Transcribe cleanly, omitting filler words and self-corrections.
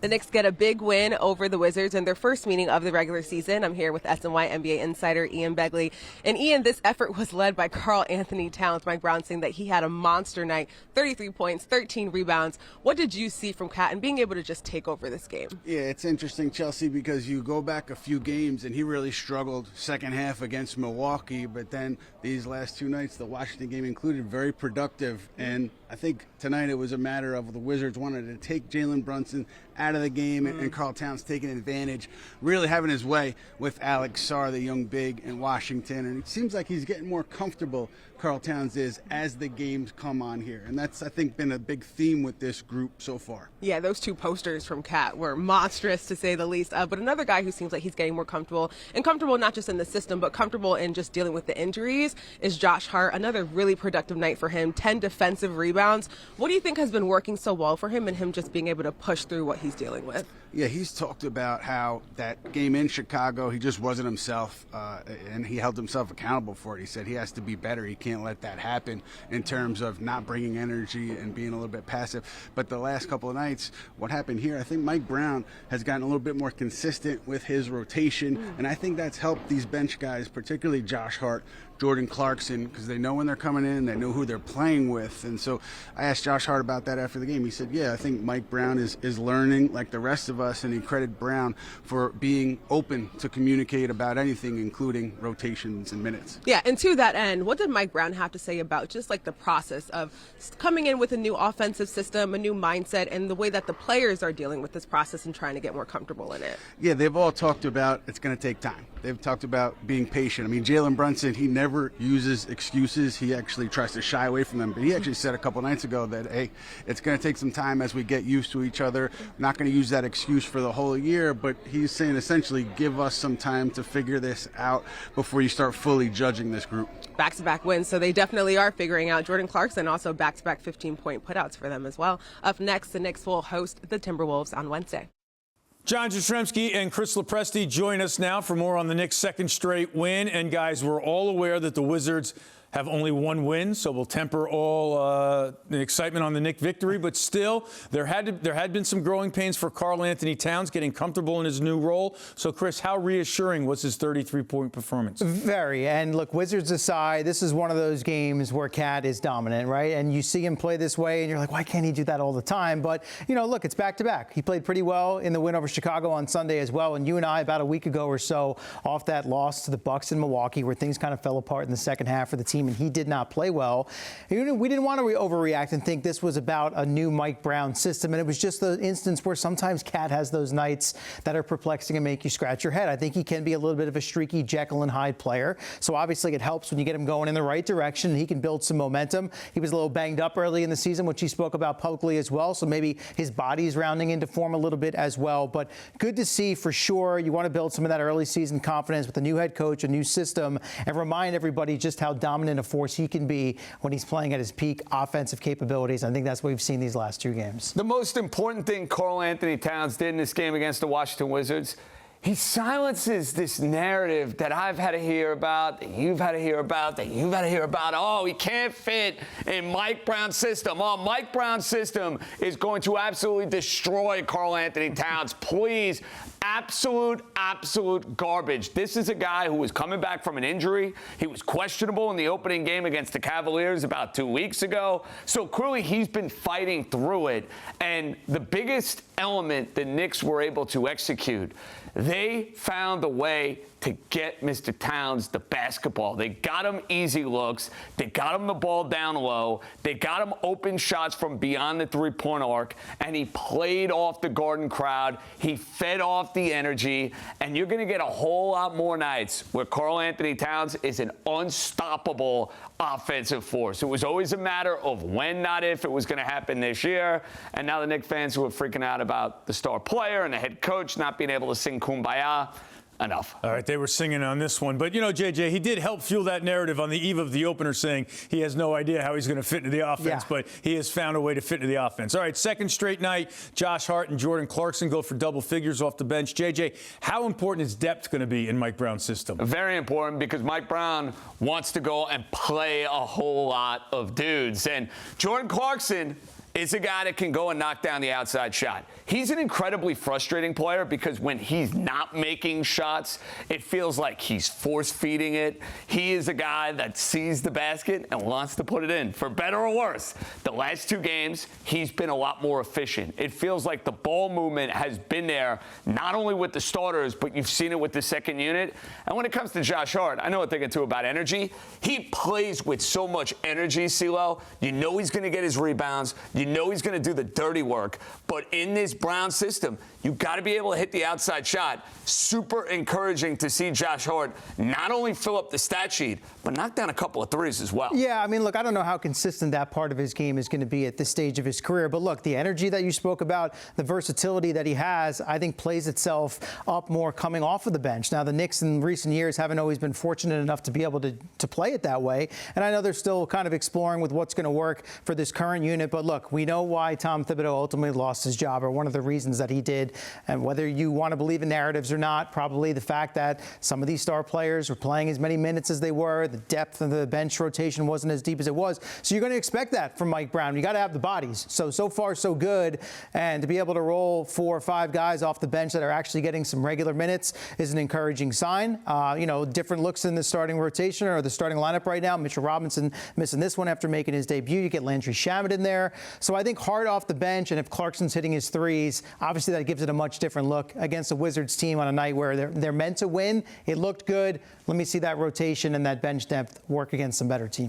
The Knicks get a big win over the Wizards in their first meeting of the regular season. I'm here with SNY NBA insider Eamon Begley. And Ian, this effort was led by Karl-Anthony Towns. Mike Brown saying that he had a monster night, 33 points, 13 rebounds. What did you see from Kat and being able to just take over this game? Yeah, it's interesting, Chelsea, because you go back a few games and he really struggled second half against Milwaukee, but then these last two nights, the Washington game included, very productive. And I think tonight it was a matter of the Wizards wanted to take Jalen Brunson out of the game, and Karl Towns taking advantage, really having his way with Alex Sarr, the young big in Washington. And it seems like he's getting more comfortable, Karl Towns is, as the games come on here. And that's, I think, been a big theme with this group so far. Yeah, those two posters from Kat were monstrous, to say the least. But another guy who seems like he's getting more comfortable, and comfortable not just in the system, but comfortable in just dealing with the injuries, is Josh Hart. Another really productive night for him, 10 defensive rebounds. What do you think has been working so well for him and him just being able to push through what he's dealing with? Yeah, he's talked about how that game in Chicago, he just wasn't himself, and he held himself accountable for it. He said he has to be better. He can't let that happen in terms of not bringing energy and being a little bit passive. But the last couple of nights, what happened here, I think Mike Brown has gotten a little bit more consistent with his rotation, and I think that's helped these bench guys, particularly Josh Hart, Jordan Clarkson, because they know when they're coming in, they know who they're playing with. And so I asked Josh Hart about that after the game. He said, yeah, I think Mike Brown is learning like the rest of us, and he credited Brown for being open to communicate about anything, including rotations and minutes. Yeah, and to that end, what did Mike Brown have to say about just like the process of coming in with a new offensive system, a new mindset, and the way that the players are dealing with this process and trying to get more comfortable in it? Yeah, they've all talked about it's going to take time. They've talked about being patient. I mean, Jalen Brunson, he never uses excuses. He actually tries to shy away from them. But he actually said a couple nights ago that, hey, it's going to take some time as we get used to each other. I'm not going to use that excuse for the whole year, but he's saying essentially give us some time to figure this out before you start fully judging this group. Back-to-back wins, so they definitely are figuring out. Jordan Clarkson also back-to-back 15-point putouts for them as well. Up next, the Knicks will host the Timberwolves on Wednesday. John Jastremski and Chris Lopresti join us now for more on the Knicks' second straight win. And, guys, we're all aware that the Wizards have only one win, so we'll temper all the excitement on the Knicks victory. But still, there had been some growing pains for Karl-Anthony Towns getting comfortable in his new role. So, Chris, how reassuring was his 33-point performance? Very. And, look, Wizards aside, this is one of those games where Cat is dominant, right? And you see him play this way, and you're like, why can't he do that all the time? But, you know, look, it's back-to-back. He played pretty well in the win over Chicago on Sunday as well. And you and I, about a week ago or so, off that loss to the Bucks in Milwaukee, where things kind of fell apart in the second half for the team, and he did not play well. We didn't want to overreact and think this was about a new Mike Brown system, and it was just the instance where sometimes Cat has those nights that are perplexing and make you scratch your head. I think he can be a little bit of a streaky Jekyll and Hyde player, so obviously it helps when you get him going in the right direction, and he can build some momentum. He was a little banged up early in the season, which he spoke about publicly as well, so maybe his body's rounding into form a little bit as well, but good to see for sure. You want to build some of that early season confidence with a new head coach, a new system, and remind everybody just how dominant a force he can be when he's playing at his peak offensive capabilities. I think that's what we've seen these last two games. The most important thing Karl-Anthony Towns did in this game against the Washington Wizards, he silences this narrative that I've had to hear about, that you've had to hear about, that you've had to hear about. Oh, he can't fit in Mike Brown's system. Oh, Mike Brown's system is going to absolutely destroy Karl-Anthony Towns. Please, absolute garbage. This is a guy who was coming back from an injury. He was questionable in the opening game against the Cavaliers about 2 weeks ago. So clearly he's been fighting through it. And the biggest element the Knicks were able to execute, they found a way to get Mr. Towns the basketball. They got him easy looks. They got him the ball down low. They got him open shots from beyond the three-point arc, and he played off the Garden crowd. He fed off the energy, and you're going to get a whole lot more nights where Karl-Anthony Towns is an unstoppable offensive force. It was always a matter of when, not if, it was going to happen this year, and now the Knicks fans who are freaking out about the star player and the head coach not being able to sing Kumbaya, enough. All right, they were singing on this one. But, you know, JJ, he did help fuel that narrative on the eve of the opener, saying he has no idea how he's going to fit into the offense, but he has found a way to fit into the offense. All right, second straight night, Josh Hart and Jordan Clarkson go for double figures off the bench. JJ, how important is depth going to be in Mike Brown's system? Very important, because Mike Brown wants to go and play a whole lot of dudes. And Jordan Clarkson is a guy that can go and knock down the outside shot. He's an incredibly frustrating player because when he's not making shots, it feels like he's force-feeding it. He is a guy that sees the basket and wants to put it in, for better or worse. The last 2 games, he's been a lot more efficient. It feels like the ball movement has been there, not only with the starters, but you've seen it with the second unit. And when it comes to Josh Hart, I know what they're going to do about energy. He plays with so much energy, CeeLo. You know he's going to get his rebounds. You know he's going to do the dirty work. But in this Brown system, you've got to be able to hit the outside shot. Super encouraging to see Josh Hart not only fill up the stat sheet, but knock down a couple of threes as well. Yeah, I mean, look, I don't know how consistent that part of his game is going to be at this stage of his career. But look, the energy that you spoke about, the versatility that he has, I think plays itself up more coming off of the bench. Now, the Knicks in recent years haven't always been fortunate enough to be able to play it that way. And I know they're still kind of exploring with what's going to work for this current unit. But look, we know why Tom Thibodeau ultimately lost his job, or one of the reasons that he did. And whether you want to believe in narratives or not, probably the fact that some of these star players were playing as many minutes as they were, the depth of the bench rotation wasn't as deep as it was. So you're going to expect that from Mike Brown. You got to have the bodies. So far, so good. And to be able to roll 4 or 5 guys off the bench that are actually getting some regular minutes is an encouraging sign. Different looks in the starting rotation or the starting lineup right now. Mitchell Robinson missing this one after making his debut. You get Landry Shamet in there. So I think Hart off the bench, and if Clarkson's hitting his threes, obviously that gives it a much different look against a Wizards team on a night where they're meant to win. It looked good. Let me see that rotation and that bench depth work against some better teams.